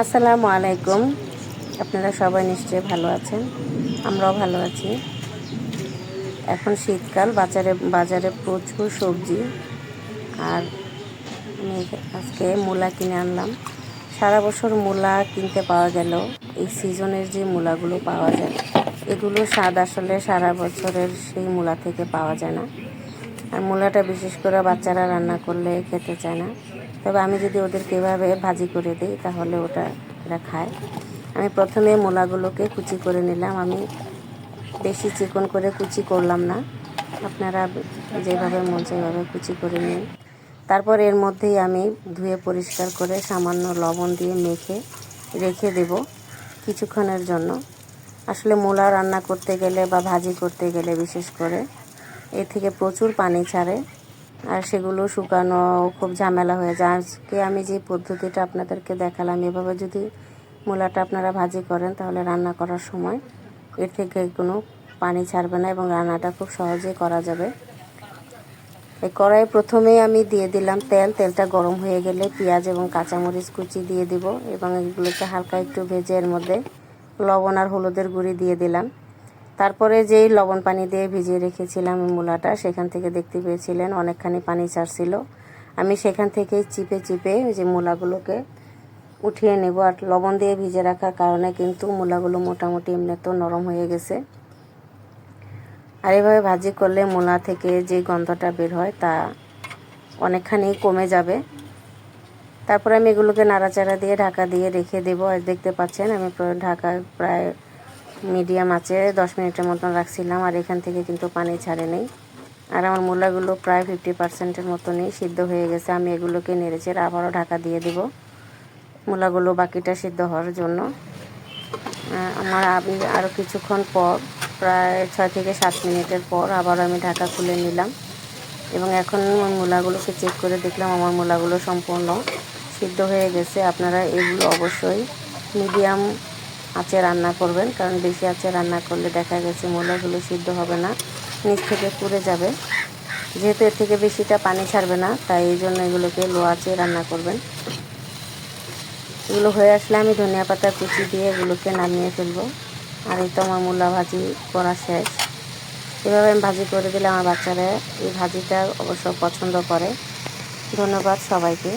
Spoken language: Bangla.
আসসালামু আলাইকুম। আপনারা সবাই নিশ্চয়ই ভালো আছেন, আমরাও ভালো আছি। এখন শীতকাল, বাজারে প্রচুর সবজি। আর আমি আজকে মূলা কিনে আনলাম। সারা বছর মূলা কিনতে পাওয়া গেলেও এই সিজনের যে মূলাগুলো পাওয়া যায়, এগুলো স্বাদ আসলে সারা বছরের সেই মূলা থেকে পাওয়া যায় না। আর মূলাটা বিশেষ করে বাচ্চারা রান্না করলে খেতে চায় না, তবে আমি যদি ওদেরকে এভাবে ভাজি করে দিই তাহলে এরা খায়। আমি প্রথমে মূলাগুলোকে কুচি করে নিলাম। আমি বেশি চিকন করে কুচি করলাম না, আপনারা যেভাবে মন সেভাবে কুচি করে নিন। তারপর এর মধ্যেই আমি ধুয়ে পরিষ্কার করে সামান্য লবণ দিয়ে মেখে রেখে দেব কিছুক্ষণের জন্য। আসলে মূলা রান্না করতে গেলে বা ভাজি করতে গেলে বিশেষ করে এ থেকে প্রচুর পানি ছাড়ে, আর সেগুলো শুকানো খুব ঝামেলা হয়ে যায়। আজকে আমি যে পদ্ধতিটা আপনাদেরকে দেখালাম, এভাবে যদি মূলাটা আপনারা ভাজি করেন তাহলে রান্না করার সময় এর থেকে কোনো পানি ছাড়বে না এবং রান্নাটা খুব সহজেই করা যাবে। এই কড়াইয়ে প্রথমেই আমি দিয়ে দিলাম তেলটা গরম হয়ে গেলে পেঁয়াজ এবং কাঁচামরিচ কুচি দিয়ে দিব এবং এগুলোকে হালকা একটু ভেজে এর মধ্যে লবণ আর হলুদের গুঁড়ি দিয়ে দিলাম। তারপরে যেই লবণ পানি দিয়ে ভিজিয়ে রেখেছিলাম মূলাটা, সেখান থেকে দেখতে পেয়েছিলেন অনেকখানি পানি ছাড়ছিল। আমি সেখান থেকেই চিপে চিপে যে মূলাগুলোকে উঠিয়ে নেব। আর লবণ দিয়ে ভিজে রাখার কারণে কিন্তু মূলাগুলো মোটামুটি এমনিতেও নরম হয়ে গেছে। আর এভাবে ভাজি করলে মূলা থেকে যে গন্ধটা বের হয় তা অনেকখানি কমে যাবে। তারপরে আমি এগুলোকে নাড়াচাড়া দিয়ে ঢাকা দিয়ে রেখে দেবো। আর দেখতে পাচ্ছেন আমি ঢাকা প্রায় মিডিয়াম আঁচে 10 মিনিটের মতন রাখছিলাম, আর এখান থেকে কিন্তু পানি ছাড়ে নেই। আর আমার মূলাগুলো প্রায় 50%-এর মতনই সিদ্ধ হয়ে গেছে। আমি এগুলোকে নেড়েচেড়ে আবারও ঢাকা দিয়ে দেব মূলাগুলো বাকিটা সিদ্ধ হওয়ার জন্য। আমি আরও কিছুক্ষণ পর, প্রায় 6 থেকে 7 মিনিটের পর আবার আমি ঢাকা খুলে নিলাম এবং এখন মূলাগুলোকে চেক করে দেখলাম আমার মূলাগুলো সম্পূর্ণ সিদ্ধ হয়ে গেছে। আপনারা এগুলো অবশ্যই মিডিয়াম আঁচে রান্না করবেন, কারণ বেশি আঁচে রান্না করলে দেখা গেছে মূলাগুলো সিদ্ধ হবে না, নিচ থেকে পুড়ে যাবে। যেহেতু এর থেকে বেশিটা পানি ছাড়বে না, তাই এই জন্য এগুলোকে লো আঁচে রান্না করবেন। এগুলো হয়ে আসলে আমি ধনিয়া পাতা কুচি দিয়ে এগুলোকে নামিয়ে ফেলবো। আর এই তো আমার মূলা ভাজি করা শেষ। এভাবে আমি ভাজি করে দিলে আমার বাচ্চারা এই ভাজিটা অবশ্য পছন্দ করে। ধন্যবাদ সবাইকে।